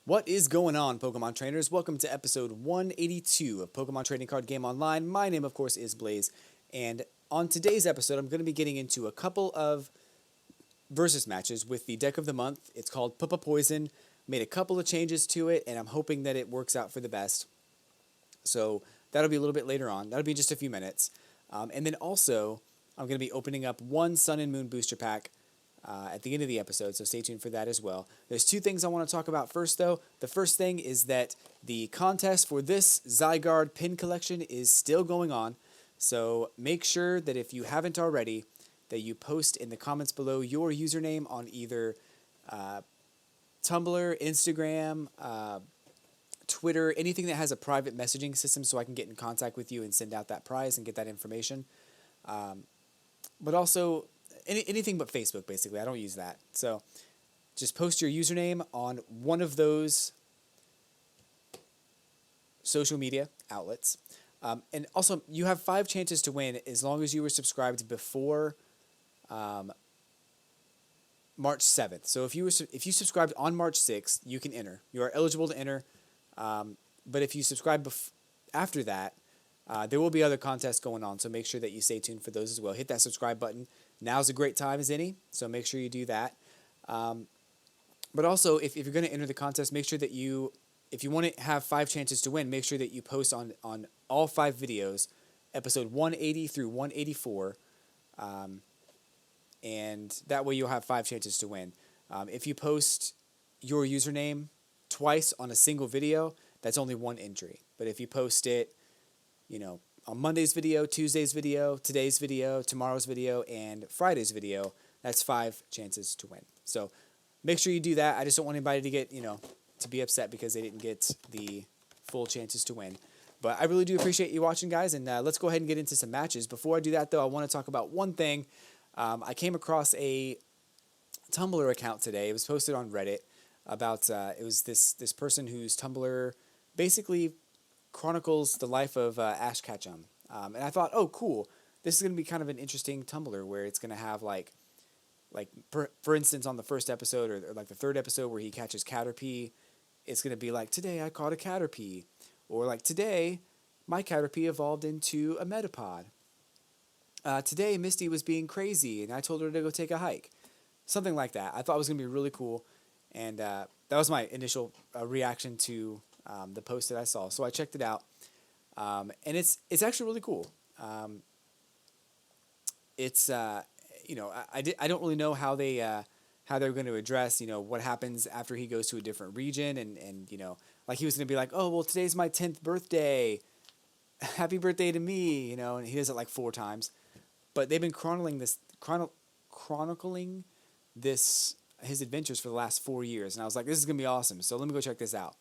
What is going on, Pokemon trainers? Welcome to episode 182 of Pokemon Trading Card Game Online. My name, of course, is Blaze, and on today's episode, I'm going to be getting into a couple of versus matches with the deck of the month. It's called Papa Poison. Made a couple of changes to it, and I'm hoping that it works out for the best. So that'll be a little bit later on. That'll be just a few minutes. And then also, I'm going to be opening up one Sun and Moon booster pack at the end of the episode, so stay tuned for that as well. There's two things I want to talk about first, though. The first thing is that the contest for this Zygarde pin collection is still going on, so make sure that if you haven't already, that you post in the comments below your username on either Tumblr, Instagram, Twitter, anything that has a private messaging system so I can get in contact with you and send out that prize and get that information. But also, anything but Facebook, basically. I don't use that. So just post your username on one of those social media outlets. And also, you have 5 chances to win as long as you were subscribed before March 7th. So if you subscribed on March 6th, you can enter. You are eligible to enter. But if you subscribe after that, there will be other contests going on, so make sure that you stay tuned for those as well. Hit that subscribe button. Now's a great time as any, so make sure you do that. But also, if you're going to enter the contest, make sure that if you want to have 5 chances to win, make sure that you post on all 5 videos, episode 180 through 184, and that way you'll have 5 chances to win. If you post your username twice on a single video, that's only 1 entry. But if you post it, on Monday's video, Tuesday's video, today's video, tomorrow's video, and Friday's video, that's 5 chances to win. So make sure you do that. I just don't want anybody to get, to be upset because they didn't get the full chances to win. But I really do appreciate you watching, guys, and let's go ahead and get into some matches. Before I do that, though, I want to talk about one thing. I came across a Tumblr account today. It was posted on Reddit about, it was this person whose Tumblr basically chronicles the life of Ash Ketchum. And I thought, oh, cool. This is going to be kind of an interesting Tumblr where it's going to have, for instance, on the first episode or like the third episode where he catches Caterpie, it's going to be like, today I caught a Caterpie. Or like, today my Caterpie evolved into a Metapod. Today Misty was being crazy and I told her to go take a hike. Something like that. I thought it was going to be really cool. And that was my initial reaction to the post that I saw. So I checked it out. And it's actually really cool. I don't really know how they're going to address, what happens after he goes to a different region and like he was going to be like, oh, well, today's my 10th birthday. Happy birthday to me, and he does it like 4 times. But they've been chronicling this his adventures for the last 4 years, and I was like, this is going to be awesome. So let me go check this out.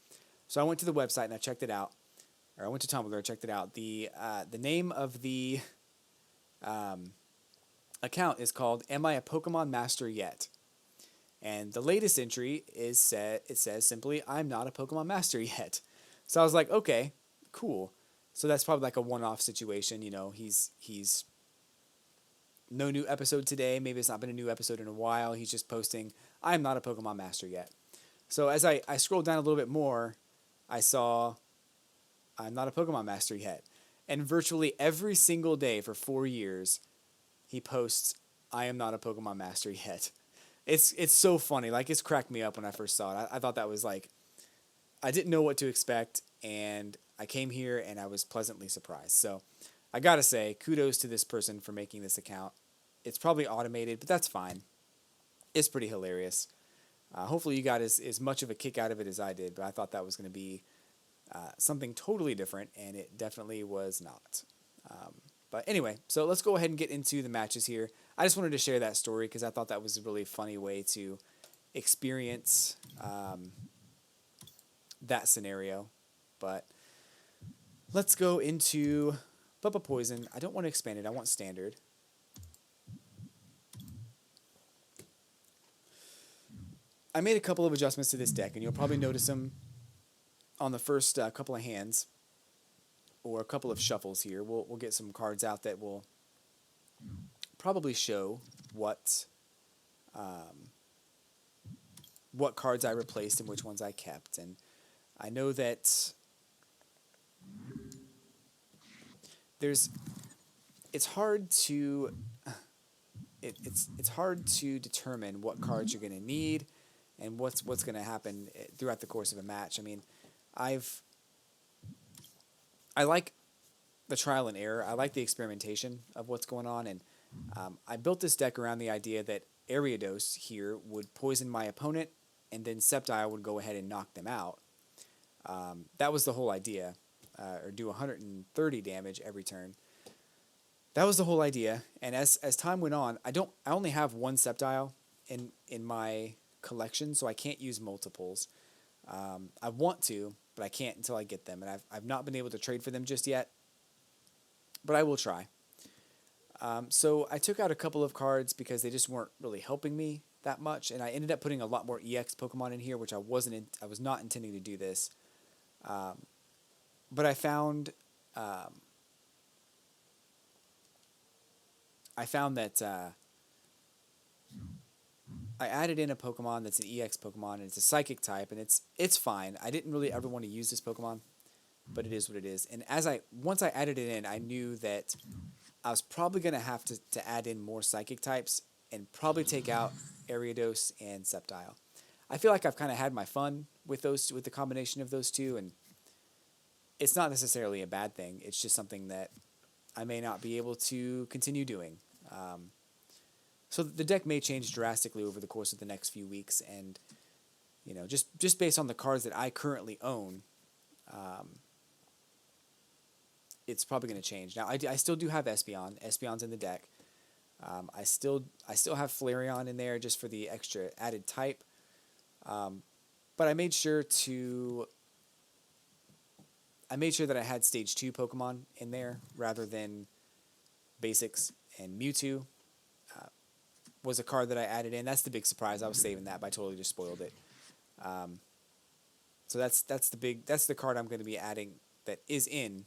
So I went to the website and I checked it out. Or I went to Tumblr and checked it out. The name of the account is called Am I a Pokemon Master Yet? And the latest entry it says simply, I'm not a Pokemon Master yet. So I was like, okay, cool. So that's probably like a one-off situation. He's no new episode today. Maybe it's not been a new episode in a while. He's just posting, I'm not a Pokemon Master yet. So as I scrolled down a little bit more, I saw I'm not a Pokemon Master yet. And virtually every single day for 4 years, he posts, I am not a Pokemon Master yet. It's so funny. Like, it's cracked me up when I first saw it. I thought that was like, I didn't know what to expect, and I came here and I was pleasantly surprised. So I gotta say, kudos to this person for making this account. It's probably automated, but that's fine. It's pretty hilarious. Hopefully you got as much of a kick out of it as I did, but I thought that was going to be something totally different, and it definitely was not. But anyway, so let's go ahead and get into the matches here. I just wanted to share that story because I thought that was a really funny way to experience that scenario. But let's go into Papa Poison. I don't want to expand it. I want standard. I made a couple of adjustments to this deck, and you'll probably notice them on the first couple of hands or a couple of shuffles here. We'll get some cards out that will probably show what what cards I replaced and which ones I kept. And I know that there's it's hard to it's hard to determine what cards you're going to need and what's going to happen throughout the course of a match. I mean, I like the trial and error. I like the experimentation of what's going on, and I built this deck around the idea that Ariados here would poison my opponent, and then Sceptile would go ahead and knock them out. That was the whole idea, or do 130 damage every turn. That was the whole idea, and as time went on, I only have one Sceptile in my collection, so I can't use multiples. I want to, but I can't until I get them, and I've not been able to trade for them just yet, but I will try. So I took out a couple of cards because they just weren't really helping me that much, and I ended up putting a lot more EX Pokemon in here, which I was not intending to do this. But I found that I added in a Pokemon that's an EX Pokemon, and it's a Psychic type, and it's fine. I didn't really ever want to use this Pokemon, but it is what it is. And once I added it in, I knew that I was probably going to have to add in more Psychic types and probably take out Ariados and Sceptile. I feel like I've kind of had my fun with the combination of those two, and it's not necessarily a bad thing. It's just something that I may not be able to continue doing. So the deck may change drastically over the course of the next few weeks, and just based on the cards that I currently own, it's probably going to change. Now I still do have Espeon. Espeon's in the deck. I still have Flareon in there just for the extra added type. But I made sure that I had Stage 2 Pokemon in there rather than basics, and Mewtwo was a card that I added in. That's the big surprise. I was saving that, but I totally just spoiled it. So that's the card I'm going to be adding that is in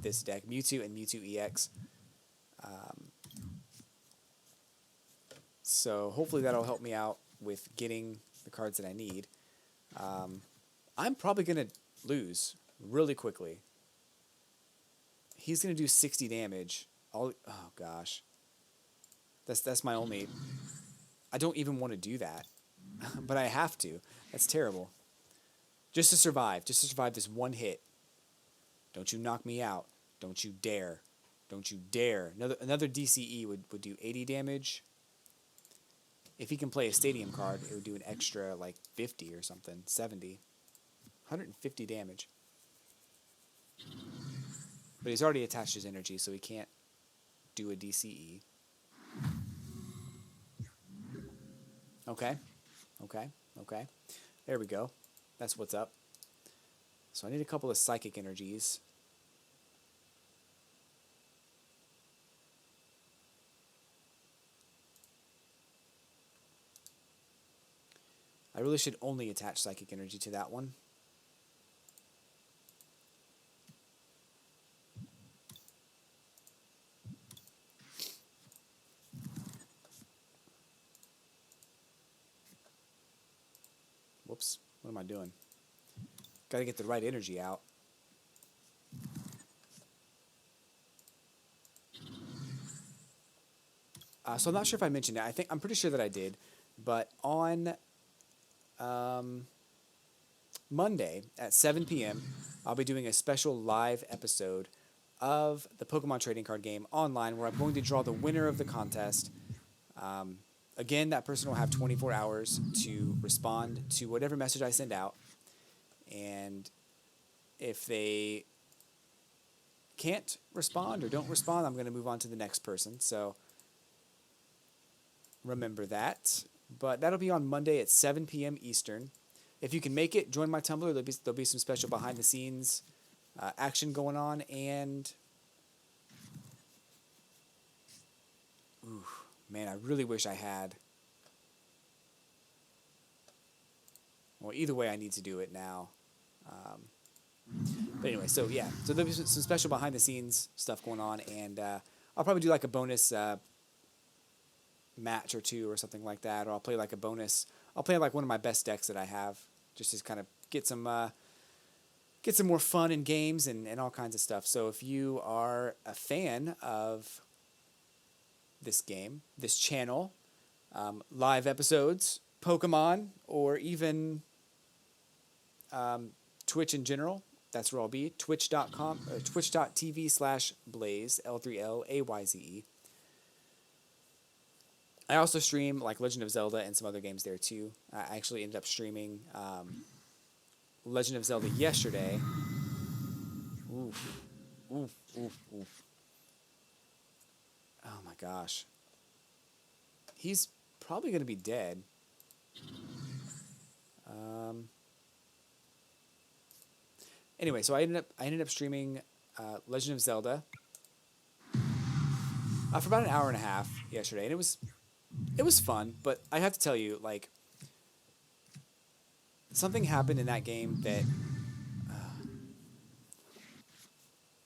this deck, Mewtwo and Mewtwo EX. So hopefully that'll help me out with getting the cards that I need. I'm probably going to lose really quickly. He's going to do 60 damage. Oh gosh. That's my only... I don't even want to do that. But I have to. That's terrible. Just to survive this one hit. Don't you knock me out. Don't you dare. Don't you dare. Another DCE would do 80 damage. If he can play a stadium card, it would do an extra, like, 50 or something. 70. 150 damage. But he's already attached his energy, so he can't do a DCE. Okay. There we go. That's what's up. So I need a couple of Psychic energies. I really should only attach Psychic energy to that one. Whoops, what am I doing? Got to get the right energy out. So I'm not sure if I mentioned it. I'm pretty sure that I did. But on Monday at 7 p.m., I'll be doing a special live episode of the Pokemon trading card game online, where I'm going to draw the winner of the contest. Again, that person will have 24 hours to respond to whatever message I send out. And if they can't respond or don't respond, I'm going to move on to the next person. So remember that. But that'll be on Monday at 7 p.m. Eastern. If you can make it, join my Tumblr. There'll be some special behind-the-scenes action going on. And ooh, man, I really wish I had. Well, either way, I need to do it now. But anyway, so yeah. So there'll be some special behind-the-scenes stuff going on. And I'll probably do like a bonus match or two or something like that. Or I'll play like a bonus I'll play like one of my best decks that I have, just to kind of get some more fun in games and all kinds of stuff. So if you are a fan of this game, this channel, live episodes, Pokemon, or even Twitch in general, that's where I'll be. Twitch.com or twitch.tv/Blaze, l3layze. I also stream like Legend of Zelda and some other games there too. I actually ended up streaming Legend of Zelda yesterday. Oof. Oof, oof, oof. Oh my gosh. He's probably going to be dead. Anyway, so I ended up streaming Legend of Zelda for about an hour and a half yesterday, and it was fun. But I have to tell you, like, something happened in that game that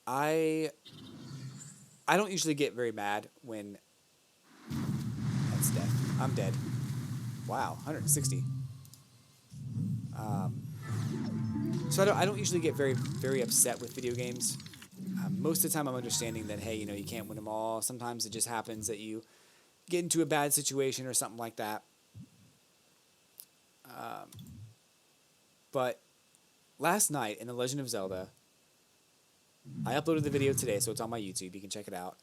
I don't usually get very mad when that's death. I'm dead. Wow, 160. So I don't usually get very upset with video games. Most of the time, I'm understanding that, hey, you can't win them all. Sometimes it just happens that you get into a bad situation or something like that. But last night in The Legend of Zelda, I uploaded the video today, so it's on my YouTube. You can check it out.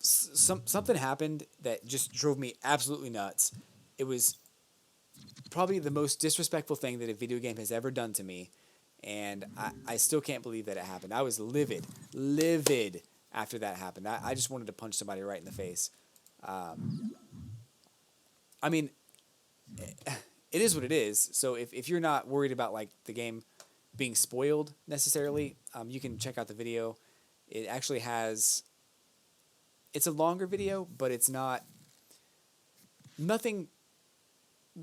Something happened that just drove me absolutely nuts. It was probably the most disrespectful thing that a video game has ever done to me, and I still can't believe that it happened. I was livid after that happened. I just wanted to punch somebody right in the face. I mean, it is what it is. So if you're not worried about like the game being spoiled necessarily, you can check out the video. It actually has. It's a longer video, but it's nothing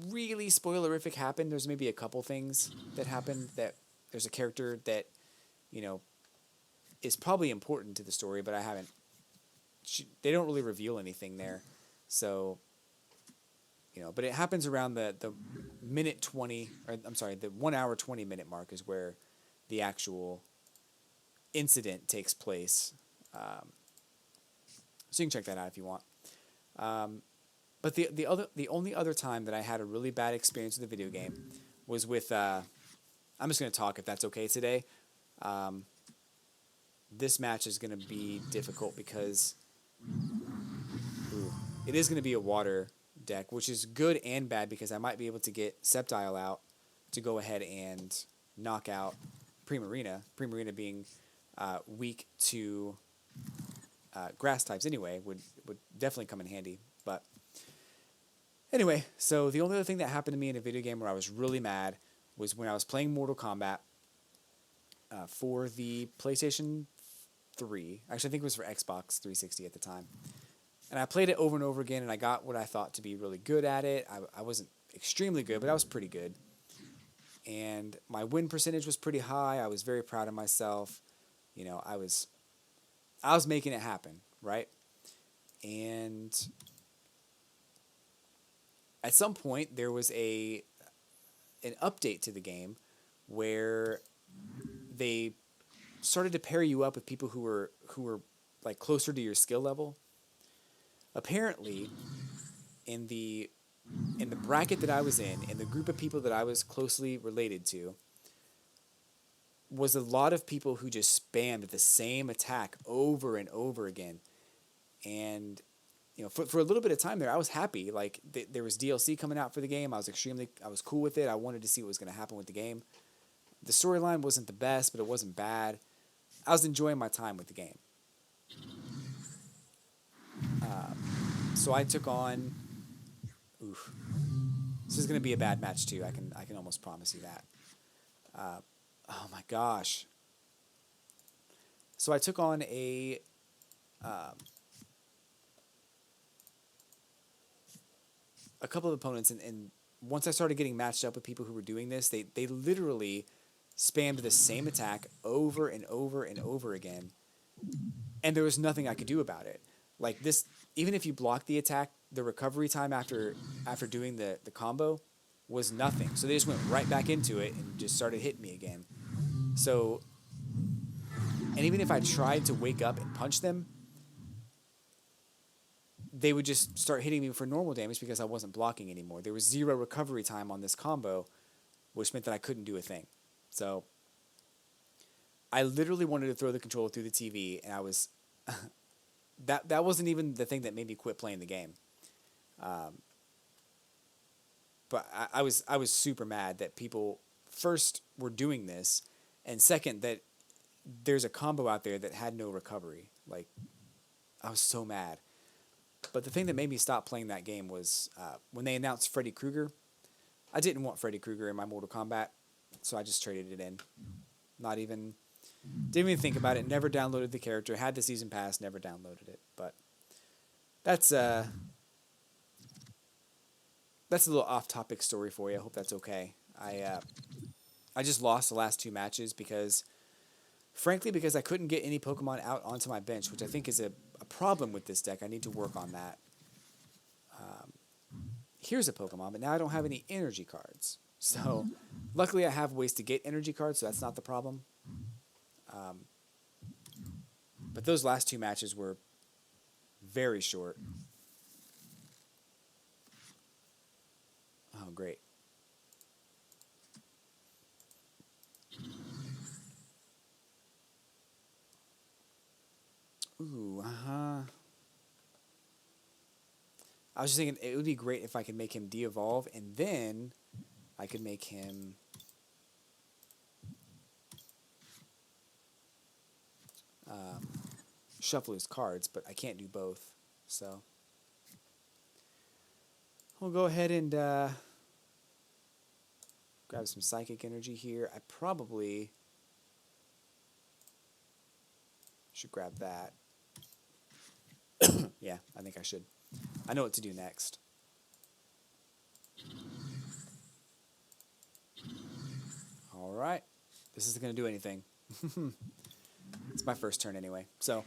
really spoilerific happened. There's maybe a couple things that happened. That there's a character that is probably important to the story, but I haven't. They don't really reveal anything there, so but it happens around the minute 20, or I'm sorry, the 1 hour 20 minute mark is where the actual incident takes place. So you can check that out if you want. But the only other time that I had a really bad experience with a video game was with. I'm just going to talk if that's okay today. This match is going to be difficult because it is going to be a water deck, which is good and bad because I might be able to get Sceptile out to go ahead and knock out Primarina. Primarina being weak to grass types anyway would definitely come in handy. But anyway, so the only other thing that happened to me in a video game where I was really mad was when I was playing Mortal Kombat for the PlayStation 3. Actually, I think it was for Xbox 360 at the time. And I played it over and over again, and I got what I thought to be really good at it. I wasn't extremely good, but I was pretty good. And my win percentage was pretty high. I was very proud of myself. I was making it happen, right? And at some point, there was an update to the game where they started to pair you up with people who were like closer to your skill level. Apparently, in the bracket that I was in the group of people that I was closely related to, was a lot of people who just spammed the same attack over and over again. And for a little bit of time there, I was happy. Like there was DLC coming out for the game. I was cool with it. I wanted to see what was going to happen with the game. The storyline wasn't the best, but it wasn't bad. I was enjoying my time with the game. So I took on. Oof. This is going to be a bad match too. I can almost promise you that. Oh my gosh. So I took on a couple of opponents, and once I started getting matched up with people who were doing this, they literally spammed the same attack over and over and over again, and there was nothing I could do about it. Like this, even if you block the attack the recovery time after doing the combo was nothing. So they just went right back into it and just started hitting me again. So, and even if I tried to wake up and punch them, they would just start hitting me for normal damage because I wasn't blocking anymore. There was 0 recovery time on this combo, which meant that I couldn't do a thing. So I literally wanted to throw the controller through the TV, and I was that wasn't even the thing that made me quit playing the game. But I was super mad that people first were doing this, and second that there's a combo out there that had no recovery. Like, I was so mad. But the thing that made me stop playing that game was when they announced Freddy Krueger. I didn't want Freddy Krueger in my Mortal Kombat, so I just traded it in. Didn't even think about it. Never downloaded the character. Had the season pass. Never downloaded it. But that's a little off-topic story for you. I hope that's okay. I just lost the last 2 matches because I couldn't get any Pokemon out onto my bench, which I think is a problem with this deck. I need to work on that. Here's a Pokemon, but now I don't have any energy cards. So luckily I have ways to get energy cards, so that's not the problem. But those last 2 matches were very short. Oh, great. Ooh, I was just thinking it would be great if I could make him de-evolve, and then I could make him shuffle his cards, but I can't do both. So we'll go ahead and grab some psychic energy here. I probably should grab that. Yeah, I think I should. I know what to do next. All right. This isn't going to do anything. It's my first turn anyway. So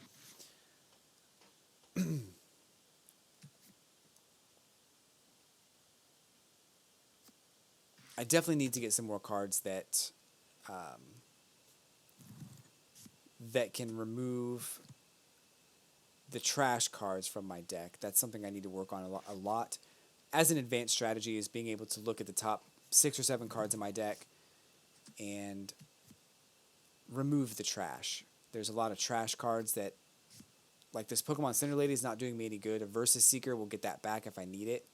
I definitely need to get some more cards that that can remove the trash cards from my deck. That's something I need to work on a lot. As an advanced strategy is being able to look at the top 6 or 7 cards in my deck and remove the trash. There's a lot of trash cards that, like this Pokemon Center Lady is not doing me any good. A Versus Seeker will get that back if I need it.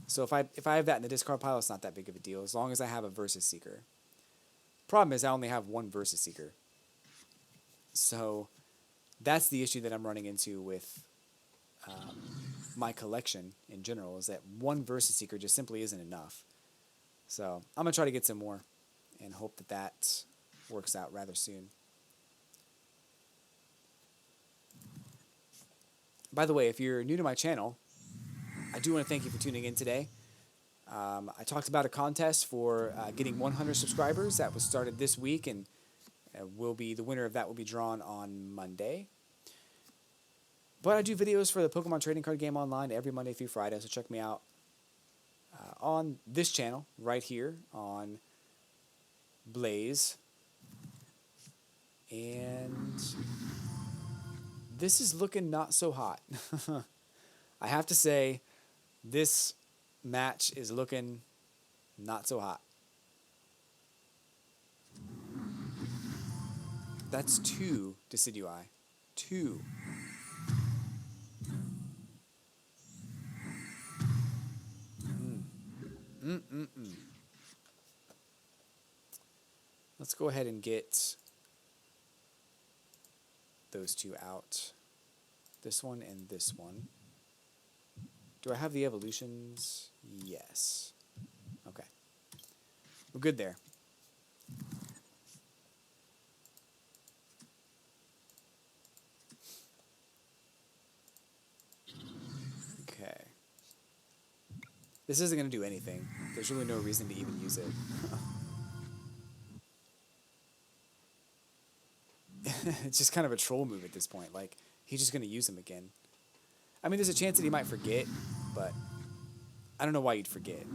So if I have that in the discard pile, it's not that big of a deal, as long as I have a Versus Seeker. Problem is I only have 1 Versus Seeker. So that's the issue that I'm running into with my collection in general, is that 1 Versus Seeker just simply isn't enough. So I'm going to try to get some more and hope that that works out rather soon. By the way, if you're new to my channel, I do want to thank you for tuning in today. I talked about a contest for getting 100 subscribers that was started this week, and the winner of that will be drawn on Monday. But I do videos for the Pokemon Trading Card Game Online every Monday through Friday, so check me out on this channel right here on l3layze. And this is looking not so hot. I have to say, this match is looking not so hot. That's 2 Decidui. 2. Let's go ahead and get those 2 out. This one and this one. Do I have the evolutions? Yes. Okay. We're good there. Okay. This isn't going to do anything. There's really no reason to even use it. It's just kind of a troll move at this point. Like, he's just going to use them again. I mean, there's a chance that he might forget, but I don't know why you'd forget.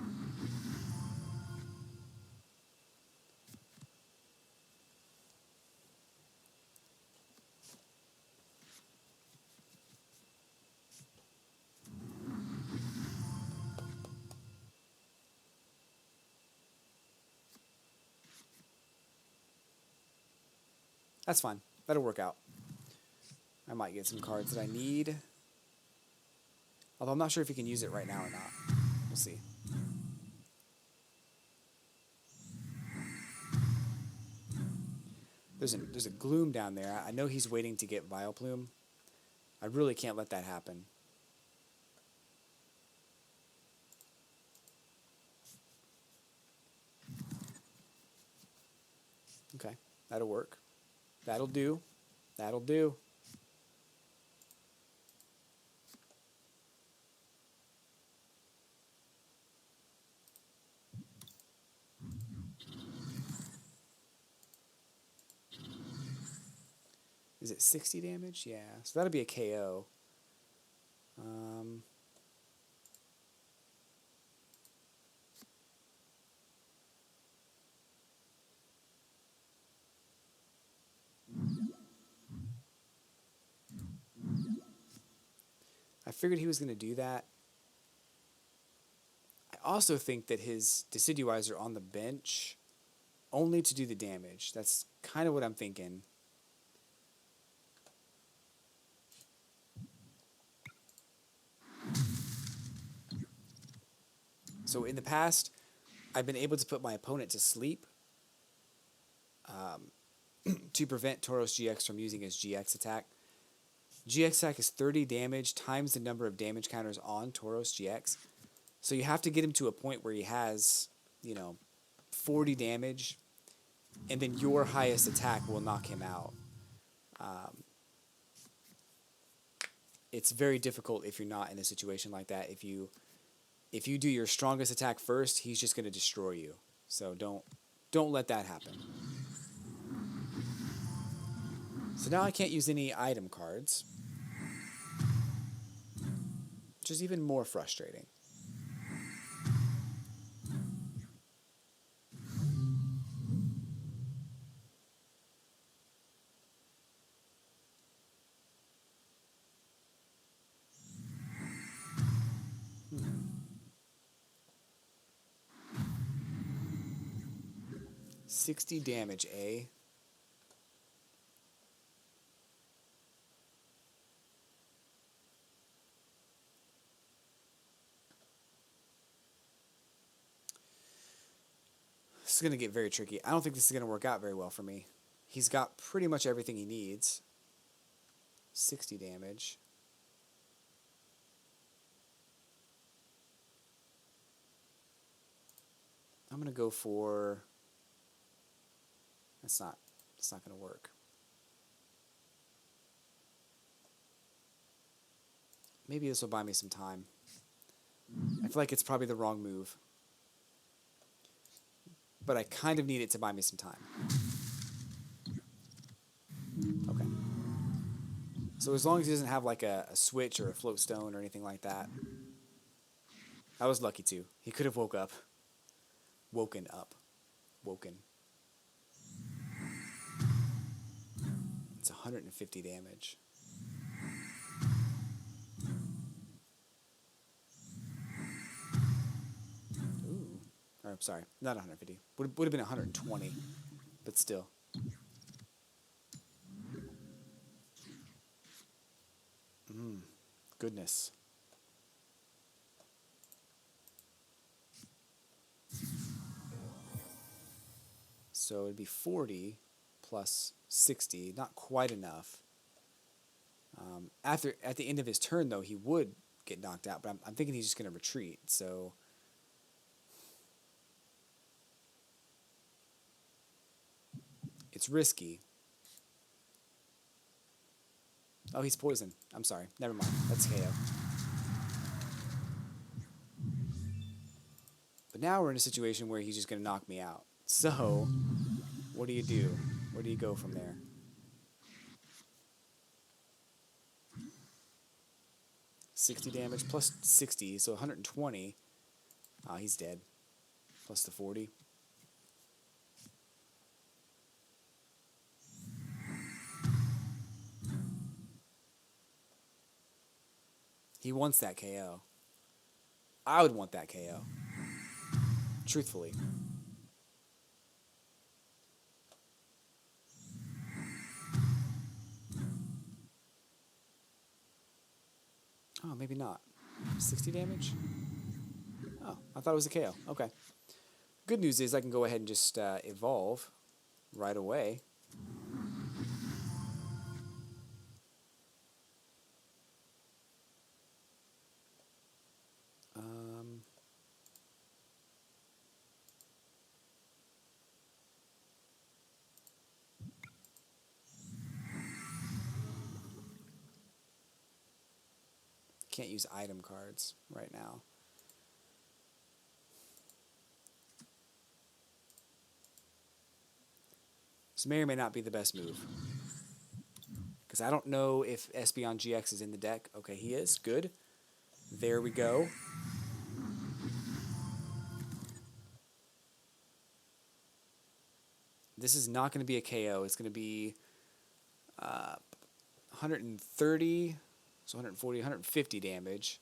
That's fine. That'll work out. I might get some cards that I need. Although I'm not sure if he can use it right now or not. We'll see. There's a Gloom down there. I know he's waiting to get Vileplume. I really can't let that happen. Okay, that'll work. That'll do. That'll do. Is it 60 damage? Yeah, so that'll be a KO. I figured he was going to do that. I also think that his Decidueyes on the bench only to do the damage. That's kind of what I'm thinking. So in the past, I've been able to put my opponent to sleep to prevent Tauros GX from using his GX attack. GX attack is 30 damage times the number of damage counters on Tauros GX. So you have to get him to a point where he has, 40 damage, and then your highest attack will knock him out. It's very difficult if you're not in a situation like that. If you do your strongest attack first, he's just going to destroy you. So don't let that happen. So now I can't use any item cards, which is even more frustrating. — 60 damage, eh? This is going to get very tricky. I don't think this is going to work out very well for me. He's got pretty much everything he needs. 60 damage. I'm going to go for... It's not going to work. Maybe this will buy me some time. I feel like it's probably the wrong move. But I kind of need it to buy me some time. Okay. So as long as he doesn't have like a switch or a float stone or anything like that. I was lucky too. He could have woken up. It's 150 damage. Ooh. Or, I'm sorry, not 150. Would have been 120, but still. Goodness. So it'd be 40 plus 60, not quite enough. At the end of his turn, though, he would get knocked out, but I'm thinking he's just going to retreat, so... It's risky. Oh, he's poisoned. I'm sorry. Never mind. That's KO. But now we're in a situation where he's just going to knock me out. So, what do you do? Where do you go from there? 60 damage, plus 60, so 120. He's dead. Plus the 40. He wants that KO. I would want that KO. Truthfully. Oh, maybe not. 60 damage? Oh, I thought it was a KO. Okay. Good news is I can go ahead and just evolve right away. Can't use item cards right now. This may or may not be the best move. Because I don't know if Espeon GX is in the deck. Okay, he is. Good. There we go. This is not going to be a KO. It's going to be 130, so 140, 150 damage.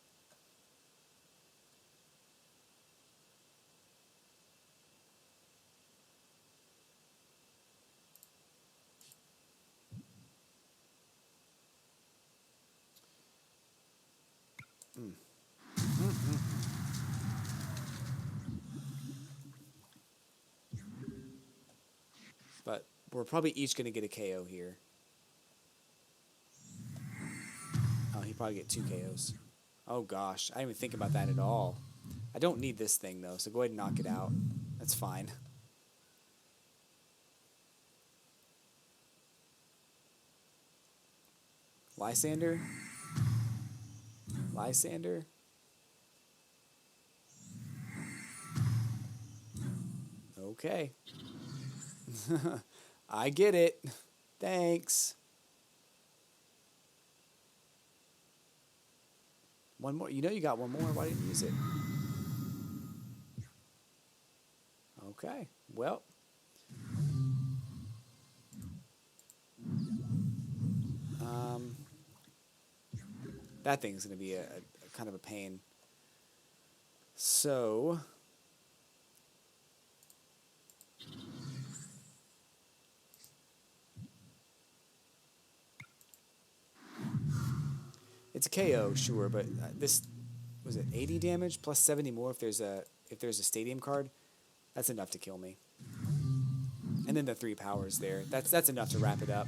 But we're probably each going to get a KO here. Oh, he probably get 2 KOs. Oh gosh, I didn't even think about that at all. I don't need this thing though, so go ahead and knock it out. That's fine. Lysander? Lysander? Okay. I get it. Thanks. One more. You know you got one more. Why didn't you use it? Okay. Well. That thing's going to be a kind of a pain. So. It's a KO, sure, but this was it 80 damage plus 70 more if there's a stadium card. That's enough to kill me. And then the 3 powers there. That's enough to wrap it up.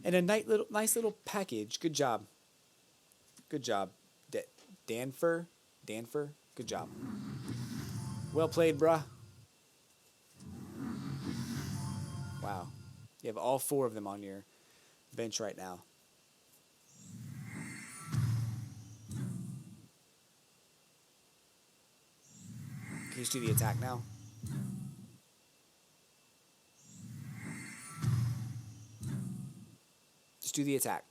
And a nice little package. Good job. Good job, Danfer. Good job. Well played, bruh. Wow. You have all 4 of them on your bench right now. Can you just do the attack now? Just do the attack.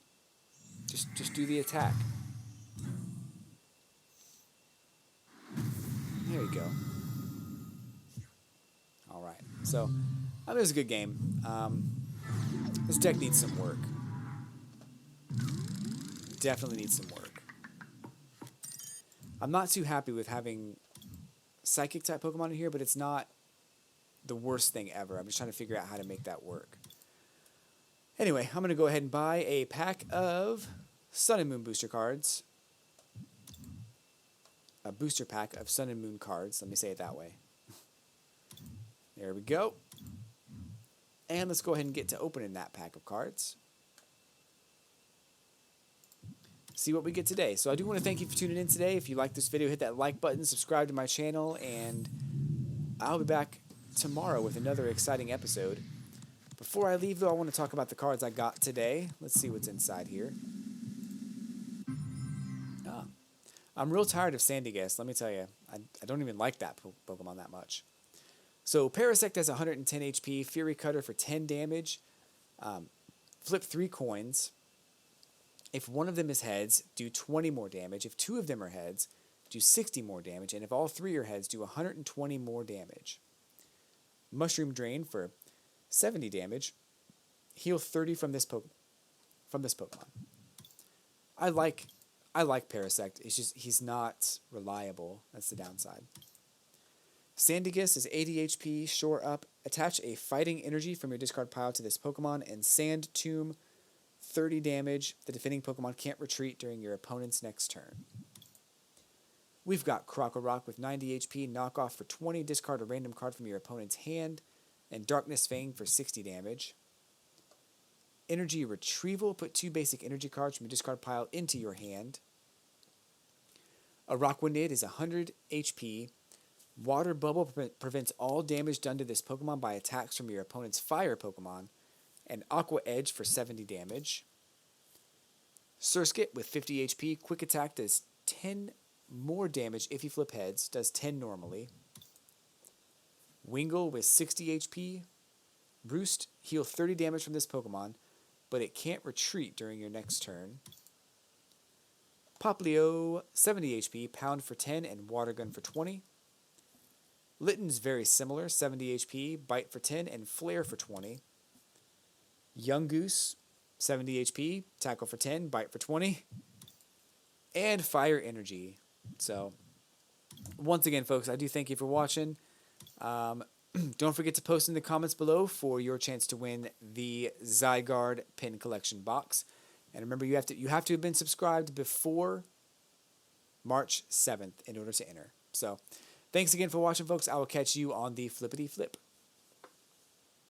Just do the attack. There you go. All right. So, it was a good game. This deck needs some work. Definitely needs some work. I'm not too happy with having Psychic type Pokemon in here, but it's not the worst thing ever. I'm just trying to figure out how to make that work. Anyway, I'm going to go ahead and buy a pack of Sun and Moon booster cards. A booster pack of Sun and Moon cards. Let me say it that way. There we go. And let's go ahead and get to opening that pack of cards. See what we get today. So I do want to thank you for tuning in today. If you like this video, hit that like button, subscribe to my channel, and I'll be back tomorrow with another exciting episode. Before I leave, though, I want to talk about the cards I got today. Let's see what's inside here. I'm real tired of Sandygast, let me tell you. I don't even like that Pokemon that much. So Parasect has 110 HP, Fury Cutter for 10 damage, flip 3 coins, If one of them is heads, do 20 more damage. If two of them are heads, do 60 more damage. And if all three are heads, do 120 more damage. Mushroom Drain for 70 damage. Heal 30 from this Pokemon. I like Parasect. It's just he's not reliable. That's the downside. Sandygast is 80 HP, Shore Up. Attach a fighting energy from your discard pile to this Pokemon, and Sand Tomb, 30 damage. The defending Pokemon can't retreat during your opponent's next turn. We've got Krokorok with 90 HP, Knock Off for 20, discard a random card from your opponent's hand, and Darkness Fang for 60 damage. Energy Retrieval, put 2 basic energy cards from your discard pile into your hand. Araquanid is 100 HP. Water Bubble prevents all damage done to this Pokemon by attacks from your opponent's fire Pokemon. And Aqua Edge for 70 damage. Surskit with 50 HP. Quick Attack does 10 more damage if you flip heads. Does 10 normally. Wingull with 60 HP. Roost, heal 30 damage from this Pokemon, but it can't retreat during your next turn. Poplio, 70 HP. Pound for 10 and Water Gun for 20. Litten's very similar, 70 HP, Bite for 10, and Flare for 20. Young Goose, 70 HP, Tackle for 10, Bite for 20. And Fire Energy. So, once again, folks, I do thank you for watching. Don't forget to post in the comments below for your chance to win the Zygarde Pin Collection box. And remember, you have to have been subscribed before March 7th in order to enter. So, thanks again for watching, folks. I will catch you on the flippity flip.